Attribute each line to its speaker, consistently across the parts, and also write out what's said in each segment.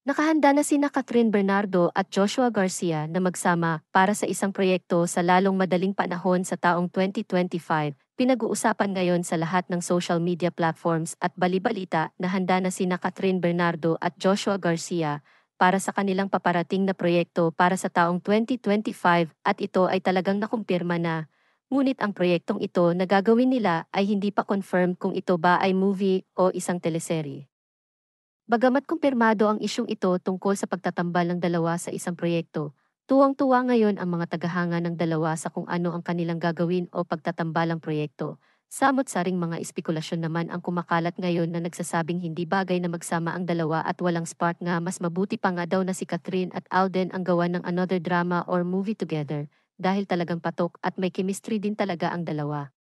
Speaker 1: Nakahanda na sina Catherine Bernardo at Joshua Garcia na magsama para sa isang proyekto sa lalong madaling panahon sa taong 2025. Pinag-uusapan ngayon sa lahat ng social media platforms at balibalita na handa na sina Catherine Bernardo at Joshua Garcia para sa kanilang paparating na proyekto para sa taong 2025 at ito ay talagang nakumpirma na. Ngunit ang proyektong ito na gagawin nila ay hindi pa confirmed kung ito ba ay movie o isang teleserye. Bagamat kumpirmado ang isyung ito tungkol sa pagtatambal ng dalawa sa isang proyekto, tuwang-tuwa ngayon ang mga tagahanga ng dalawa sa kung ano ang kanilang gagawin o pagtatambalang proyekto. Samot-saring mga espekulasyon naman ang kumakalat ngayon na nagsasabing hindi bagay na magsama ang dalawa at walang spark nga mas mabuti pa nga daw na si Catherine at Alden ang gawa ng another drama or movie together dahil talagang patok at may chemistry din talaga ang dalawa.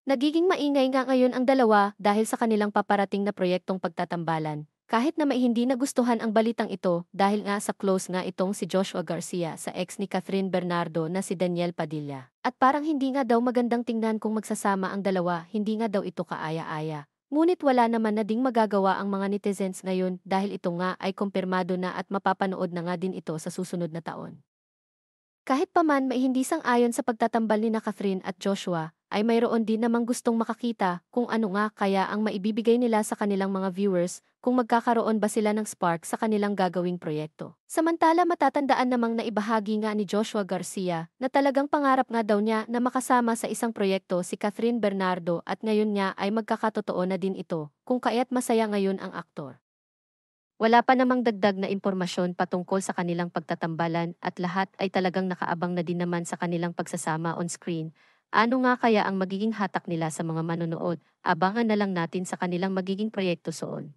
Speaker 1: Nagiging maingay nga ngayon ang dalawa dahil sa kanilang paparating na proyektong pagtatambalan. Kahit na may hindi nagustuhan ang balitang ito dahil nga sa close nga itong si Joshua Garcia sa ex ni Catherine Bernardo na si Daniel Padilla. At parang hindi nga daw magandang tingnan kung magsasama ang dalawa, hindi nga daw ito kaaya-aya. Ngunit wala naman na ding magagawa ang mga netizens ngayon dahil ito nga ay kumpirmado na at mapapanood na nga din ito sa susunod na taon. Kahit pa man may hindi sang-ayon sa pagtatambal ni na Catherine at Joshua, ay mayroon din namang gustong makakita kung ano nga kaya ang maibibigay nila sa kanilang mga viewers kung magkakaroon ba sila ng spark sa kanilang gagawing proyekto. Samantala matatandaan namang naibahagi nga ni Joshua Garcia na talagang pangarap nga daw niya na makasama sa isang proyekto si Catherine Bernardo at ngayon niya ay magkakatotoo na din ito kung kaya't masaya ngayon ang aktor. Wala pa namang dagdag na impormasyon patungkol sa kanilang pagtatambalan at lahat ay talagang nakaabang na din naman sa kanilang pagsasama on screen. Ano nga kaya ang magiging hatak nila sa mga manonood? Abangan na lang natin sa kanilang magiging proyekto soon.